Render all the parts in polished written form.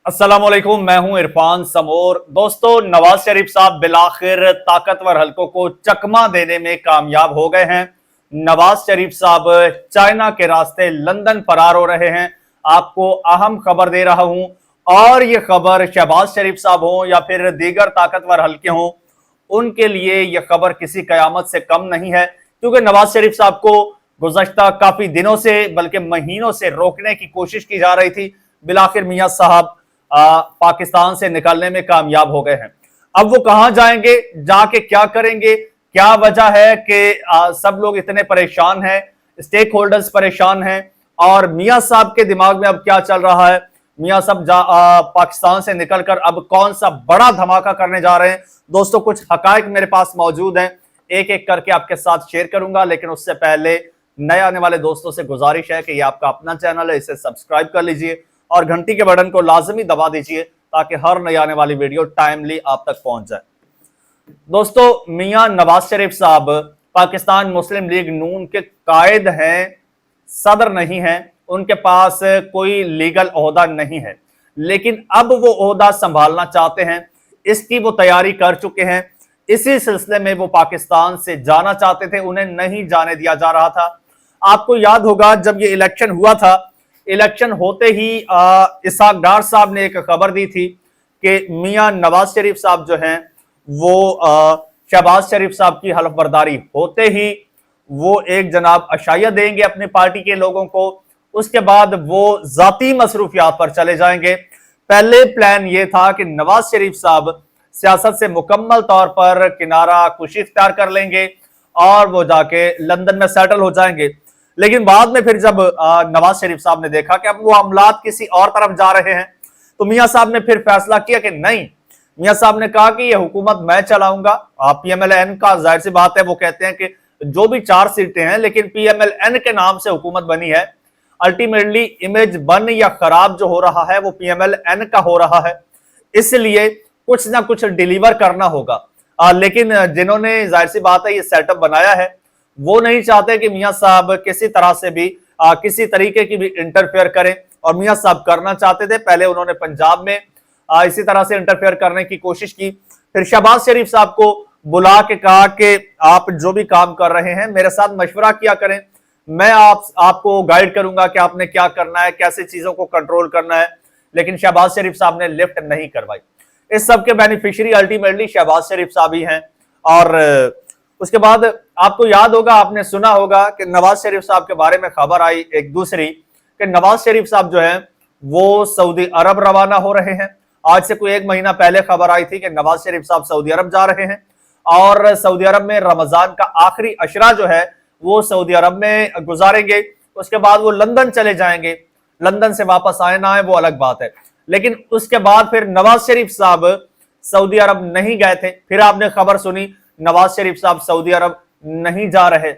अस्सलामुअलैकुम, मैं हूं इरफान समोर। दोस्तों, नवाज शरीफ साहब बिलाखिर ताकतवर हलकों को चकमा देने में कामयाब हो गए हैं। नवाज शरीफ साहब चाइना के रास्ते लंदन फरार हो रहे हैं। आपको अहम खबर दे रहा हूं, और यह खबर शहबाज शरीफ साहब हों या फिर दीगर ताकतवर हलके हों, उनके लिए यह खबर किसी कयामत से कम नहीं है। क्योंकि नवाज शरीफ साहब को गुज़श्ता काफी दिनों से बल्कि महीनों से रोकने की कोशिश की जा रही थी। बिलाखिर मियां साहब पाकिस्तान से निकलने में कामयाब हो गए हैं। अब वो कहां जाएंगे, जाके क्या करेंगे, क्या वजह है कि सब लोग इतने परेशान हैं, स्टेक होल्डर्स परेशान हैं, और मियां साहब के दिमाग में अब क्या चल रहा है। मियां साहब पाकिस्तान से निकलकर अब कौन सा बड़ा धमाका करने जा रहे हैं। दोस्तों, कुछ हकायक मेरे पास मौजूद हैं, एक एक करके आपके साथ शेयर करूंगा। लेकिन उससे पहले नए आने वाले दोस्तों से गुजारिश है कि ये आपका अपना चैनल है, इसे सब्सक्राइब कर लीजिए और घंटी के बटन को लाजमी दबा दीजिए ताकि हर नई आने वाली वीडियो टाइमली आप तक पहुंच जाए। दोस्तों, मियां नवाज शरीफ साहब पाकिस्तान मुस्लिम लीग नून के कायद हैं, सदर नहीं हैं, उनके पास कोई लीगल ओहदा नहीं है, लेकिन अब वो ओहदा संभालना चाहते हैं। इसकी वो तैयारी कर चुके हैं। इसी सिलसिले में वो पाकिस्तान से जाना चाहते थे, उन्हें नहीं जाने दिया जा रहा था। आपको याद होगा, जब ये इलेक्शन हुआ था, इलेक्शन होते ही इसहाक डार साहब ने एक खबर दी थी कि मियां नवाज शरीफ साहब जो हैं वो शहबाज शरीफ साहब की हलफ बर्दारी होते ही वो एक जनाब अशाया देंगे अपनी पार्टी के लोगों को। उसके बाद वो जाती मसरूफियात पर चले जाएंगे। पहले प्लान ये था कि नवाज शरीफ साहब सियासत से मुकम्मल तौर पर किनारा कुशी इख्तियार कर लेंगे और वो जाके लंदन में सेटल हो जाएंगे। लेकिन बाद में फिर जब नवाज शरीफ साहब ने देखा कि अब वो मामलात किसी और तरफ जा रहे हैं, तो मियां साहब ने फिर फैसला किया कि नहीं। मियां साहब ने कहा कि ये हुकूमत मैं चलाऊंगा। पीएमएलएन का जाहिर सी बात है, वो कहते हैं कि जो भी 4 सीटें हैं, लेकिन पीएमएलएन के नाम से हुकूमत बनी है। अल्टीमेटली इमेज बन या खराब जो हो रहा है वो पीएमएलएन का हो रहा है, इसलिए कुछ ना कुछ डिलीवर करना होगा। लेकिन जिन्होंने जाहिर सी बात है ये सेटअप बनाया है, वो नहीं चाहते कि मियां साहब किसी तरह से भी किसी तरीके की भी इंटरफेयर करें। और मियां साहब करना चाहते थे। पहले उन्होंने पंजाब में इसी तरह से इंटरफेयर करने की कोशिश की। फिर शहबाज शरीफ साहब को बुला के कहा कि आप जो भी काम कर रहे हैं मेरे साथ मशवरा किया करें, मैं आपको गाइड करूंगा कि आपने क्या करना है, कैसे चीजों को कंट्रोल करना है। लेकिन शहबाज शरीफ साहब ने लिफ्ट नहीं करवाई। इस सब के बेनिफिशियरी अल्टीमेटली शहबाज शरीफ साहब ही हैं। और उसके बाद आपको याद होगा, आपने सुना होगा कि नवाज शरीफ साहब के बारे में खबर आई एक दूसरी कि नवाज शरीफ साहब जो है वो सऊदी अरब रवाना हो रहे हैं। आज से कोई 1 महीना पहले खबर आई थी कि नवाज शरीफ साहब सऊदी अरब जा रहे हैं, और सऊदी अरब में रमजान का आखिरी अशरा जो है वो सऊदी अरब में गुजारेंगे। उसके बाद वो लंदन चले जाएंगे। लंदन से वापस आए ना आए वो अलग बात है, लेकिन उसके बाद फिर नवाज शरीफ साहब सऊदी अरब नहीं गए थे। फिर आपने खबर सुनी नवाज शरीफ साहब सऊदी अरब नहीं जा रहे।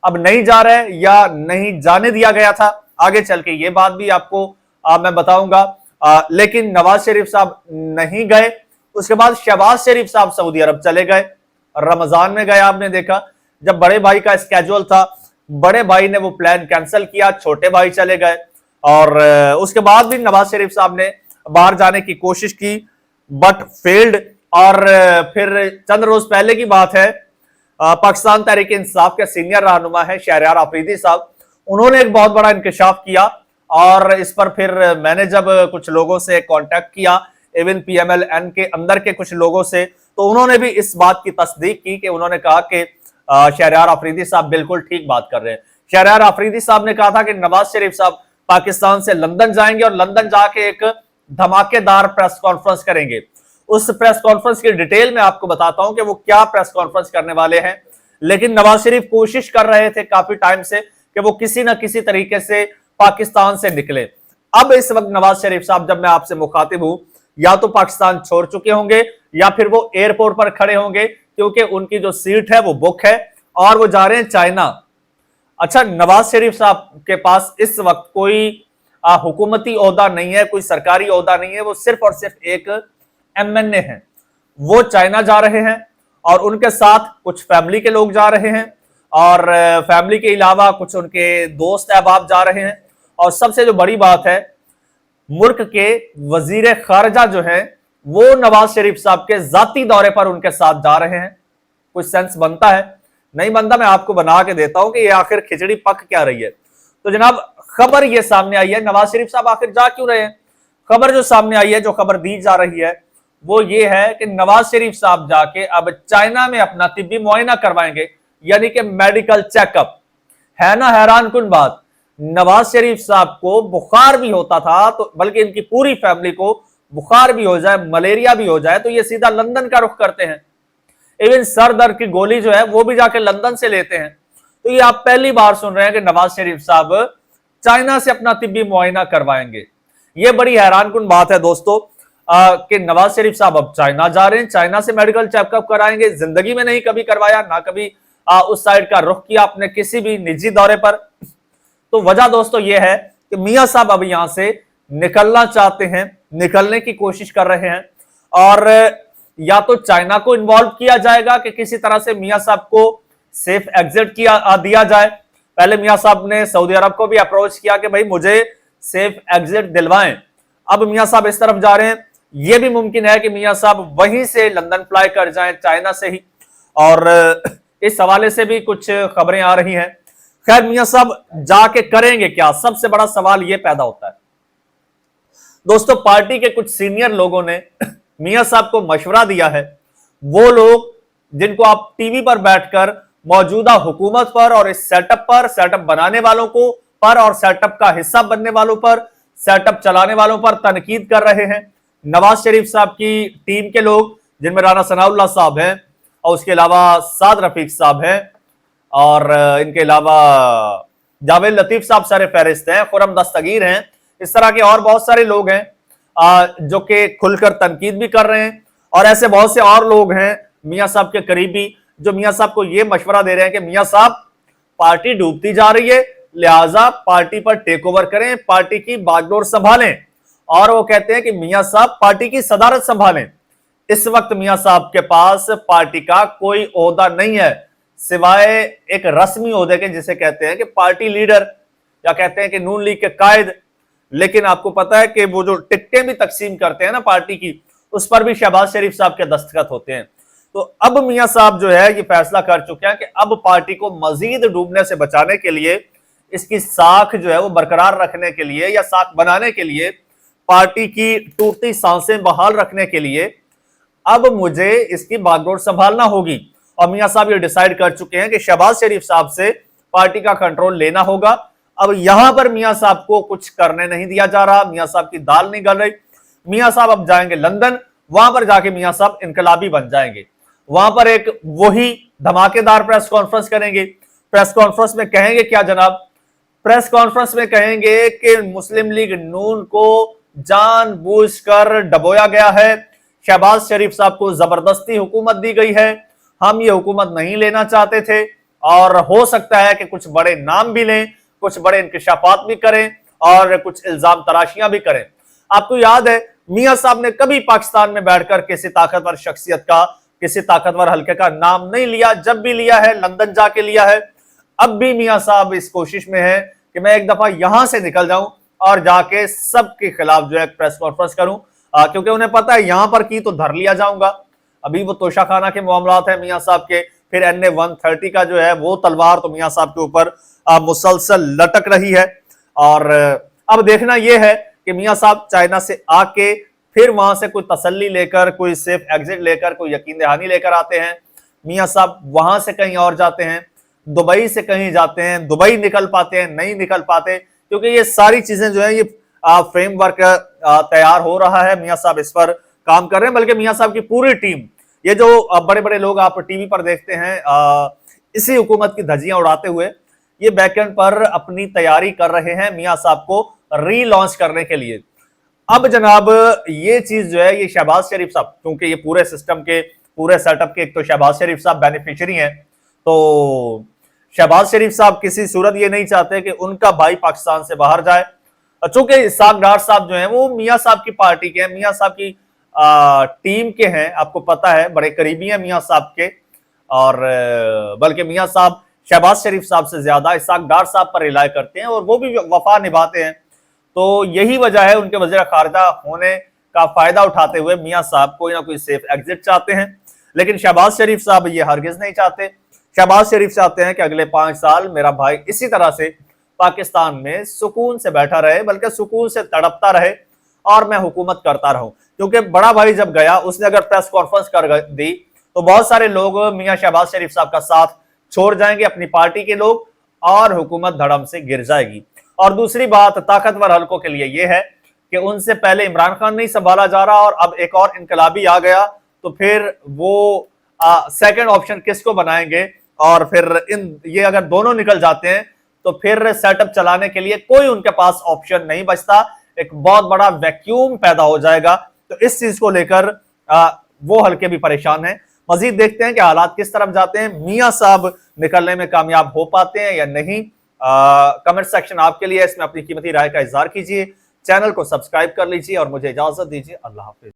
अब नहीं जा रहे या नहीं जाने दिया गया था, आगे चल के ये बात भी आपको मैं बताऊंगा। लेकिन नवाज शरीफ साहब नहीं गए। उसके बाद शहबाज शरीफ साहब सऊदी अरब चले गए, रमजान में गए। आपने देखा जब बड़े भाई का स्केड्यूल था, बड़े भाई ने वो प्लान कैंसिल किया, छोटे भाई चले गए। और उसके बाद भी नवाज शरीफ साहब ने बाहर जाने की कोशिश की, बट फेल्ड। और फिर चंद रोज पहले की बात है, पाकिस्तान तहरीक इंसाफ के सीनियर रहनुमा है शहरयार आफरीदी साहब, उन्होंने एक बहुत बड़ा इंकशाफ किया। और इस पर फिर मैंने जब कुछ लोगों से कांटेक्ट किया, इवन पीएमएलएन के अंदर के कुछ लोगों से, तो उन्होंने भी इस बात की तस्दीक की कि उन्होंने कहा कि शहरयार आफरीदी साहब बिल्कुल ठीक बात कर रहे हैं। शहरयार आफरीदी साहब ने कहा था कि नवाज शरीफ साहब पाकिस्तान से लंदन जाएंगे और लंदन जाके एक धमाकेदार प्रेस कॉन्फ्रेंस करेंगे। उस प्रेस कॉन्फ्रेंस की डिटेल में आपको बताता हूं कि वो क्या प्रेस कॉन्फ्रेंस करने वाले हैं। लेकिन नवाज शरीफ कोशिश कर रहे थे काफी टाइम से कि वो किसी ना किसी तरीके से पाकिस्तान से निकले। अब इस वक्त नवाज शरीफ साहब, जब मैं आपसे मुखातिब हूं, या तो पाकिस्तान छोड़ चुके होंगे या फिर वो एयरपोर्ट पर खड़े होंगे, क्योंकि उनकी जो सीट है वो बुक है और वो जा रहे हैं चाइना। अच्छा, नवाज शरीफ साहब के पास इस वक्त कोई हुकूमती ओहदा नहीं है, कोई सरकारी ओहदा नहीं है, वो सिर्फ और सिर्फ एक एमएनए हैं। वो चाइना जा रहे हैं और उनके साथ कुछ फैमिली के लोग जा रहे हैं, और फैमिली के अलावा कुछ उनके दोस्त अहबाब जा रहे हैं। और सबसे जो बड़ी बात है, मुल्क के वजीर खारजा जो है वो नवाज शरीफ साहब के जाती दौरे पर उनके साथ जा रहे हैं। कुछ सेंस बनता है? नहीं बनता। मैं आपको बना के देता हूं कि ये आखिर खिचड़ी पक क्या रही है। तो जनाब खबर ये सामने आई है, नवाज शरीफ साहब आखिर जा क्यों रहे हैं। खबर जो सामने आई है, जो खबर दी जा रही है वो ये है कि नवाज शरीफ साहब जाके अब चाइना में अपना तिब्बी मुआयना करवाएंगे, यानी कि मेडिकल चेकअप। है ना हैरान कुन बात, नवाज शरीफ साहब को बुखार भी होता था, तो बल्कि इनकी पूरी फैमिली को बुखार भी हो जाए, मलेरिया भी हो जाए, तो ये सीधा लंदन का रुख करते हैं। इवन सर दर्द की गोली जो है वो भी जाके लंदन से लेते हैं। तो ये आप पहली बार सुन रहे हैं कि नवाज शरीफ साहब चाइना से अपना तिब्बी मुआयना करवाएंगे। ये बड़ी हैरान कुन बात है दोस्तों कि नवाज शरीफ साहब अब चाइना जा रहे हैं, चाइना से मेडिकल चेकअप कराएंगे। जिंदगी में नहीं कभी करवाया, ना कभी उस साइड का रुख किया अपने किसी भी निजी दौरे पर। तो वजह दोस्तों ये है कि मियां साहब अब यहां से निकलना चाहते हैं, निकलने की कोशिश कर रहे हैं, और या तो चाइना को इन्वॉल्व किया जाएगा कि किसी तरह से मियां साहब को सेफ एग्जिट दिया जाए। पहले मियां साहब ने सऊदी अरब को भी अप्रोच किया कि भाई मुझे सेफ एग्जिट दिलवाएं। अब मियां साहब इस तरफ जा रहे हैं। यह भी मुमकिन है कि मियां साहब वहीं से लंदन फ्लाई कर जाएं, चाइना से ही, और इस हवाले से भी कुछ खबरें आ रही हैं। खैर मियां साहब जाके करेंगे क्या, सबसे बड़ा सवाल यह पैदा होता है। दोस्तों पार्टी के कुछ सीनियर लोगों ने मियां साहब को मशवरा दिया है, वो लोग जिनको आप टीवी पर बैठकर मौजूदा हुकूमत पर और इस सेटअप पर, सेटअप बनाने वालों को पर और सेटअप का हिस्सा बनने वालों पर, सेटअप चलाने वालों पर तनकीद कर रहे हैं। नवाज शरीफ साहब की टीम के लोग, जिनमें राना सनाउल्लाह साहब हैं, और उसके अलावा साद रफीक साहब हैं, और इनके अलावा जावेद लतीफ साहब सारे फहरिस्त हैं, खुरम दस्तगीर हैं, इस तरह के और बहुत सारे लोग हैं जो कि खुलकर तनकीद भी कर रहे हैं। और ऐसे बहुत से और लोग हैं मियां साहब के करीबी, जो मियां साहब को यह मशवरा दे रहे हैं कि मियां साहब पार्टी डूबती जा रही है, लिहाजा पार्टी पर टेक ओवर करें, पार्टी की बागडोर संभालें। और वो कहते हैं कि मियां साहब पार्टी की सदारत संभालें। इस वक्त मियां साहब के पास पार्टी का कोई ओहदा नहीं है सिवाय एक रस्मी ओहदे के, जिसे कहते हैं कि पार्टी लीडर, या कहते हैं कि नून लीग के कायद। लेकिन आपको पता है कि वो जो टिकटें भी तकसीम करते हैं ना पार्टी की, उस पर भी शहबाज शरीफ साहब के दस्तखत होते हैं। तो अब मियां साहब जो है ये फैसला कर चुके हैं कि अब पार्टी को मजीद डूबने से बचाने के लिए, इसकी साख जो है वो बरकरार रखने के लिए, या साख बनाने के लिए, पार्टी की टूटती सांसें बहाल रखने के लिए अब मुझे इसकी बागडोर संभालना होगी। और मियां साहब ये डिसाइड कर चुके हैं कि शहबाज शरीफ साहब से पार्टी का कंट्रोल लेना होगा। अब यहां पर मियां साहब को कुछ करने नहीं दिया जा रहा, मियां साहब की दाल नहीं गल रही। मियां साहब अब जाएंगे लंदन, वहां पर जाके मियां साहब इनकलाबी बन जाएंगे। वहां पर एक वही धमाकेदार प्रेस कॉन्फ्रेंस करेंगे। प्रेस कॉन्फ्रेंस में कहेंगे क्या जनाब? प्रेस कॉन्फ्रेंस में कहेंगे कि मुस्लिम लीग नून को जानबूझकर डबोया गया है, शहबाज शरीफ साहब को जबरदस्ती हुकूमत दी गई है, हम ये हुकूमत नहीं लेना चाहते थे, और हो सकता है कि कुछ बड़े नाम भी लें, कुछ बड़े इंकशाफात भी करें, और कुछ इल्जाम तराशियां भी करें। आपको याद है मियां साहब ने कभी पाकिस्तान में बैठकर किसी ताकतवर शख्सियत का, किसी ताकतवर हल्के का नाम नहीं लिया। जब भी लिया है लंदन जाके लिया है। अब भी मियां साहब इस कोशिश में है कि मैं एक दफा यहां से निकल जाऊं और जाके सबके खिलाफ जो है प्रेस कॉन्फ्रेंस करूं, क्योंकि उन्हें पता है यहां पर की तो धर लिया जाऊंगा। अभी वो तोशाखाना के मामलात है मियां साहब के, फिर NA 130 का जो है वो तलवार तो मियां साहब के ऊपर मुसलसल लटक रही है। और अब देखना यह है कि मियां साहब चाइना से आके फिर वहां से कोई तसल्ली लेकर, कोई सेफ एग्जिट लेकर, कोई यकीन दहानी लेकर आते हैं। मियां साहब वहां से कहीं और जाते हैं, दुबई से कहीं जाते हैं, दुबई निकल पाते हैं, नहीं निकल पाते, क्योंकि ये सारी चीजें जो है ये फ्रेमवर्क तैयार हो रहा है। मियां साहब इस पर काम कर रहे हैं, बल्कि मियां साहब की पूरी टीम, ये जो बड़े बड़े लोग आप टीवी पर देखते हैं इसी हुकूमत की धज्जियां उड़ाते हुए, ये बैकएंड पर अपनी तैयारी कर रहे हैं मियां साहब को रीलॉन्च करने के लिए। अब जनाब ये चीज जो है ये शहबाज शरीफ साहब, क्योंकि ये पूरे सिस्टम के, पूरे सेटअप के एक तो शहबाज शरीफ साहब बेनिफिशियरी हैं, तो शहबाज शरीफ साहब किसी सूरत ये नहीं चाहते कि उनका भाई पाकिस्तान से बाहर जाए। चूंकि इसाक डार साहब जो हैं वो मियां साहब की पार्टी के हैं, मियां साहब की टीम के हैं, आपको पता है बड़े करीबी हैं मियां साहब के, और बल्कि मियां साहब शहबाज शरीफ साहब से ज्यादा इसाक डार साहब पर रिलाय करते हैं और वो भी वफा निभाते हैं। तो यही वजह है उनके वज़ीर खारजा होने का फायदा उठाते हुए मियां साहब कोई ना कोई सेफ एग्जिट चाहते हैं। लेकिन शहबाज शरीफ साहब ये हरगिज नहीं चाहते। शहबाज शरीफ चाहते हैं कि अगले 5 साल मेरा भाई इसी तरह से पाकिस्तान में सुकून से बैठा रहे, बल्कि सुकून से तड़पता रहे और मैं हुकूमत करता रहूं। क्योंकि बड़ा भाई जब गया, उसने अगर प्रेस कॉन्फ्रेंस कर दी तो बहुत सारे लोग मियां शहबाज शरीफ साहब का साथ छोड़ जाएंगे, अपनी पार्टी के लोग, और हुकूमत धड़म से गिर जाएगी। और दूसरी बात ताकतवर हलकों के लिए यह है कि उनसे पहले इमरान खान नहीं संभाला जा रहा और अब एक और इनकलाबी आ गया, तो फिर वो सेकंड ऑप्शन किसको बनाएंगे? और फिर ये अगर दोनों निकल जाते हैं तो फिर सेटअप चलाने के लिए कोई उनके पास ऑप्शन नहीं बचता, एक बहुत बड़ा वैक्यूम पैदा हो जाएगा। तो इस चीज को लेकर वो हल्के भी परेशान हैं। मजीद देखते हैं कि हालात किस तरफ जाते हैं, मियां साहब निकलने में कामयाब हो पाते हैं या नहीं। कमेंट सेक्शन आपके लिए, इसमें अपनी कीमती राय का इजहार कीजिए, चैनल को सब्सक्राइब कर लीजिए और मुझे इजाजत दीजिए। अल्लाह हाफिज।